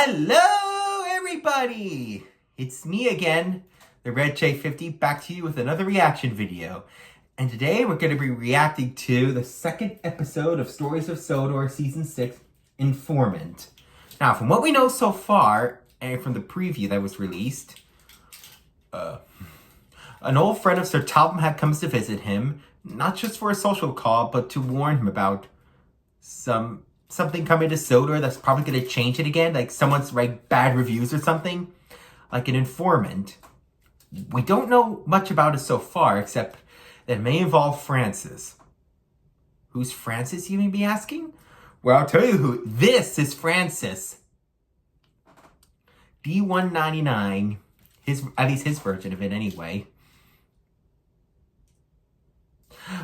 Hello, everybody! It's me again, the Red J50, back to you with another reaction video. And today we're going to be reacting to the second episode of Stories of Sodor Season 6, Informant. Now, from what we know so far, and from the preview that was released, an old friend of Sir Talbot had come to visit him, not just for a social call, but to warn him about something coming to Sodor that's probably going to change it again, like someone's write bad reviews or something, like an informant. We don't know much about it so far, except that it may involve Francis. Who's Francis, you may be asking? Well, I'll tell you who. This is Francis. D199, at least his version of it anyway.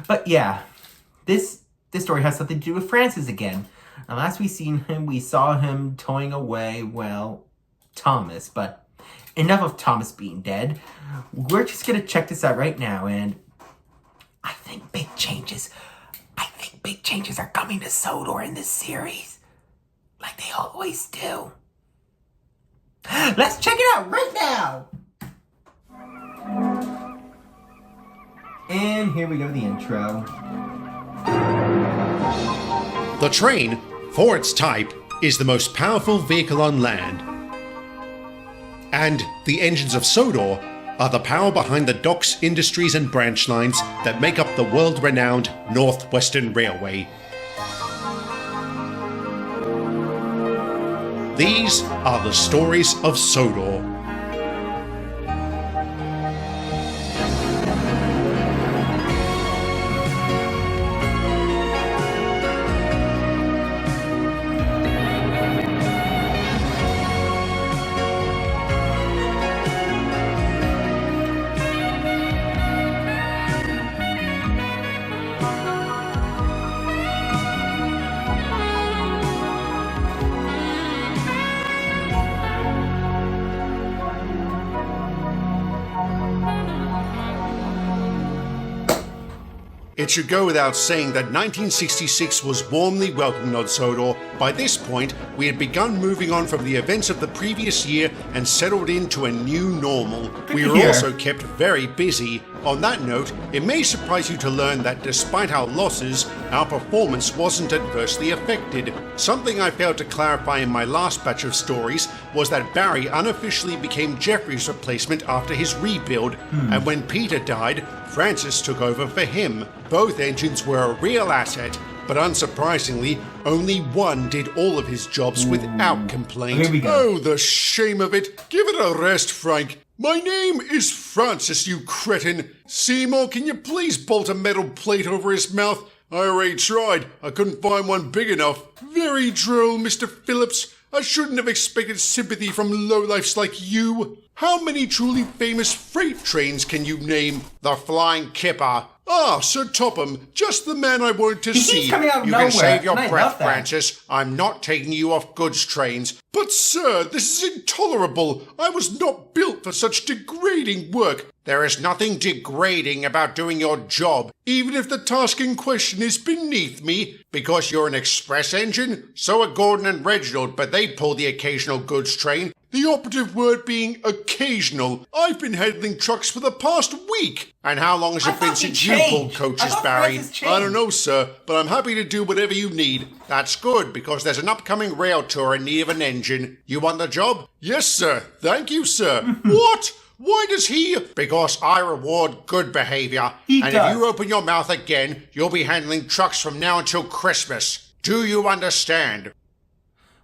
But yeah, this story has something to do with Francis again. Now, last we seen him, we saw him towing away, well, Thomas. But enough of Thomas being dead. We're just going to check this out right now, and I think big changes are coming to Sodor in this series. Like they always do. Let's check it out right now! And here we go, the intro. The train, for its type, is the most powerful vehicle on land. And the engines of Sodor are the power behind the docks, industries and branch lines that make up the world-renowned Northwestern Railway. These are the stories of Sodor. It should go without saying that 1966 was warmly welcomed on Sodor. By this point, we had begun moving on from the events of the previous year and settled into a new normal. We were also kept very busy. On that note, it may surprise you to learn that despite our losses, our performance wasn't adversely affected. Something I failed to clarify in my last batch of stories was that Barry unofficially became Jeffrey's replacement after his rebuild, and when Peter died, Francis took over for him. Both engines were a real asset, but unsurprisingly, only one did all of his jobs without complaint. Oh, the shame of it. Give it a rest, Frank. My name is Francis, you cretin. Seymour, can you please bolt a metal plate over his mouth? I already tried. I couldn't find one big enough. Very droll, Mr. Phillips. I shouldn't have expected sympathy from lowlifes like you. How many truly famous freight trains can you name? The Flying Kipper. Ah, Sir Topham, just the man I wanted to see. He's coming out of you nowhere. Can save your I breath, Francis. I'm not taking you off goods trains. But sir, this is intolerable. I was not built for such degrading work. There is nothing degrading about doing your job, even if the task in question is beneath me. Because you're an express engine, so are Gordon and Reginald, but they pull the occasional goods train. The operative word being occasional. I've been handling trucks for the past week. And how long has it been since you pulled coaches, Barry? I don't know, sir, but I'm happy to do whatever you need. That's good, because there's an upcoming rail tour in need of an engine. You want the job? Yes, sir. Thank you, sir. What? Why does he? Because I reward good behavior. If you open your mouth again, you'll be handling trucks from now until Christmas. Do you understand?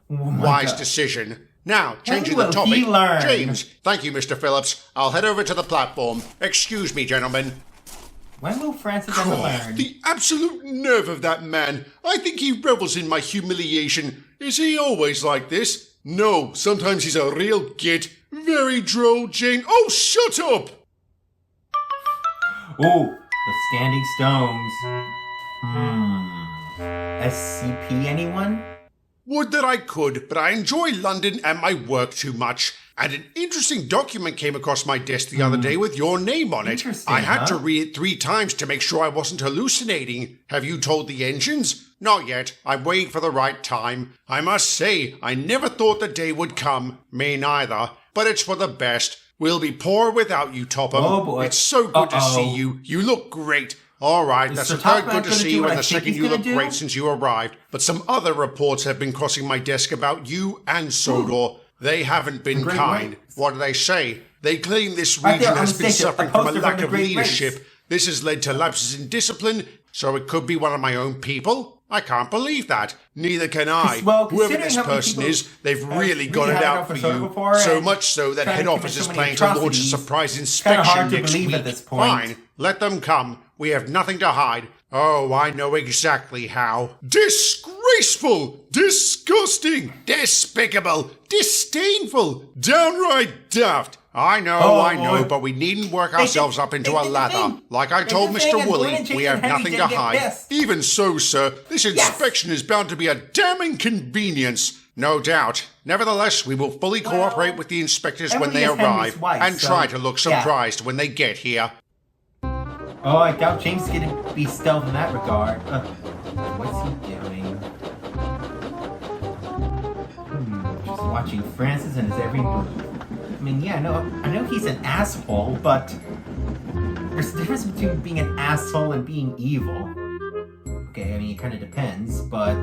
Wise decision. Now, changing the topic, James. Thank you, Mr. Phillips. I'll head over to the platform. Excuse me, gentlemen. When will Francis ever learn? The absolute nerve of that man. I think he revels in my humiliation. Is he always like this? No, sometimes he's a real git. Very droll, Jane. Oh, shut up! Oh, the Standing Stones. SCP, anyone? Would that I could, but I enjoy London and my work too much. And an interesting document came across my desk the other day with your name on it. I had to read it 3 times to make sure I wasn't hallucinating. Have you told the engines? Not yet. I'm waiting for the right time. I must say, I never thought the day would come. Me neither. But it's for the best. We'll be poor without you, Topham. Oh, boy. It's so good to see you. You look great. All right, that's the third good to see you, and the second you look great since you arrived. But some other reports have been crossing my desk about you and Sodor. They haven't been kind. What do they say? They claim this region has been suffering from a lack of leadership. This has led to lapses in discipline, so it could be one of my own people. I can't believe that. Neither can I. Whoever this person is, they've really got it out for you. So much so that head office is planning to launch a surprise inspection next week. At this point. Fine, let them come. We have nothing to hide. Oh, I know exactly how. Disgraceful! Disgusting! Despicable! Disdainful! Downright daft! I know, but we needn't work ourselves up into a lather. Like I told Mr. Woolley, we have nothing to hide. Even so, sir, this inspection is bound to be a damn inconvenience. No doubt. Nevertheless, we will fully cooperate with the inspectors when they arrive, and try to look surprised when they get here. Oh, I doubt James is going to be stealth in that regard. What's he doing? Just watching Francis and his every move. I mean, yeah, I know he's an asshole, but there's a difference between being an asshole and being evil. Okay, I mean, it kind of depends, but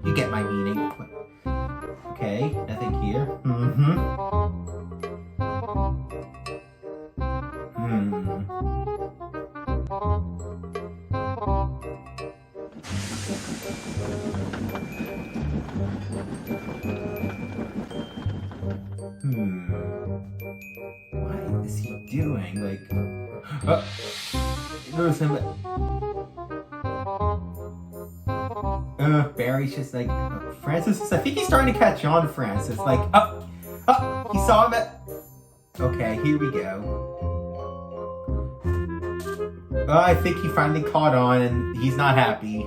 you get my meaning. Okay, nothing here. What is he doing? Like, notice him. Barry's just like, Francis. I think he's starting to catch on to Francis. Like, he saw him. Okay, here we go. I think he finally caught on, and he's not happy.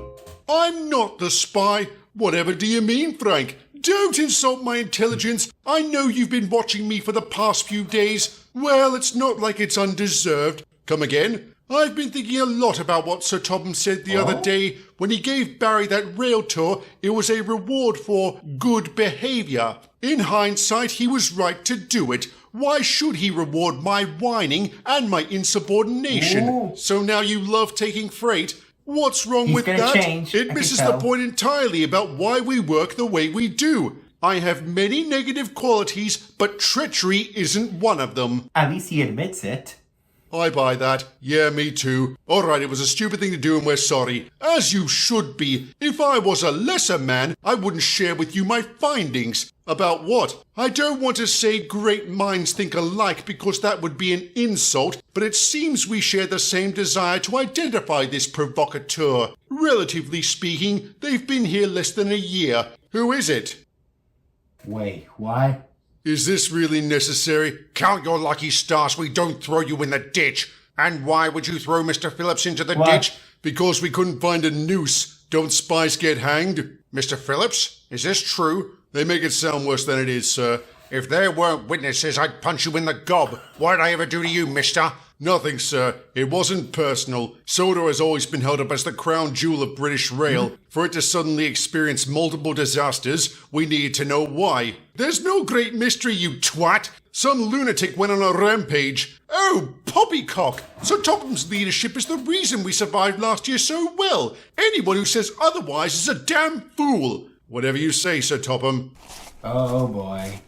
I'm not the spy. Whatever do you mean, Frank? Don't insult my intelligence. I know you've been watching me for the past few days. Well, it's not like it's undeserved. Come again? I've been thinking a lot about what Sir Topham said the other day. When he gave Barry that rail tour, it was a reward for good behaviour. In hindsight, he was right to do it. Why should he reward my whining and my insubordination? Ooh. So now you love taking freight? What's wrong with that? Change. It misses the point entirely about why we work the way we do. I have many negative qualities, but treachery isn't one of them. At least he admits it. I buy that. Yeah, me too. Alright, it was a stupid thing to do and we're sorry. As you should be. If I was a lesser man, I wouldn't share with you my findings. About what? I don't want to say great minds think alike because that would be an insult, but it seems we share the same desire to identify this provocateur. Relatively speaking, they've been here less than a year. Who is it? Wait, what? Is this really necessary? Count your lucky stars we don't throw you in the ditch. And why would you throw Mr. Phillips into the ditch? Because we couldn't find a noose. Don't spies get hanged? Mr. Phillips, is this true? They make it sound worse than it is, sir. If there weren't witnesses, I'd punch you in the gob. What did I ever do to you, mister? Nothing, sir. It wasn't personal. Sodor has always been held up as the crown jewel of British rail. For it to suddenly experience multiple disasters, we needed to know why. There's no great mystery, you twat. Some lunatic went on a rampage. Oh, poppycock! Sir Topham's leadership is the reason we survived last year so well. Anyone who says otherwise is a damn fool. Whatever you say, Sir Topham. Oh, boy.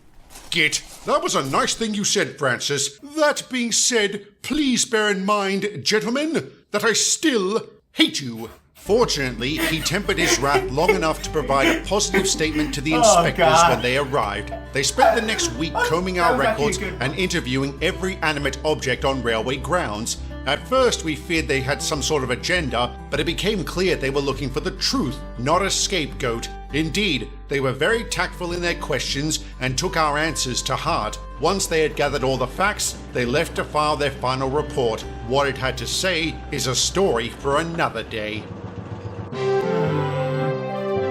Git, that was a nice thing you said, Francis. That being said, please bear in mind, gentlemen, that I still hate you. Fortunately, he tempered his wrath long enough to provide a positive statement to the inspectors when they arrived. They spent the next week combing our records and interviewing every animate object on railway grounds. At first, we feared they had some sort of agenda, but it became clear they were looking for the truth, not a scapegoat. Indeed, they were very tactful in their questions and took our answers to heart. Once they had gathered all the facts, they left to file their final report. What it had to say is a story for another day.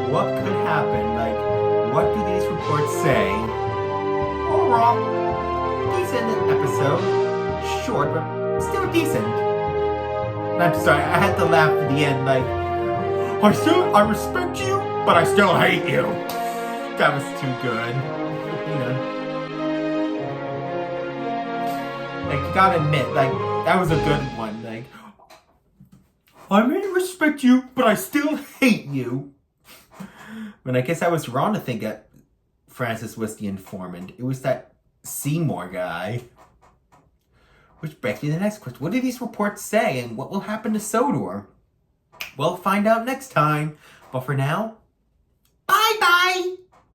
What could happen? Like, what do these reports say? Overall, decent episode. Short, but still decent. I'm sorry, I had to laugh at the end, like, I respect you, but I still hate you. That was too good. You know. Like, you gotta admit, like, that was a good one. Like, I may respect you, but I still hate you. But I guess I was wrong to think that Francis was the informant. It was that Seymour guy. Which brings me to the next question. What do these reports say, and what will happen to Sodor? We'll find out next time. But for now,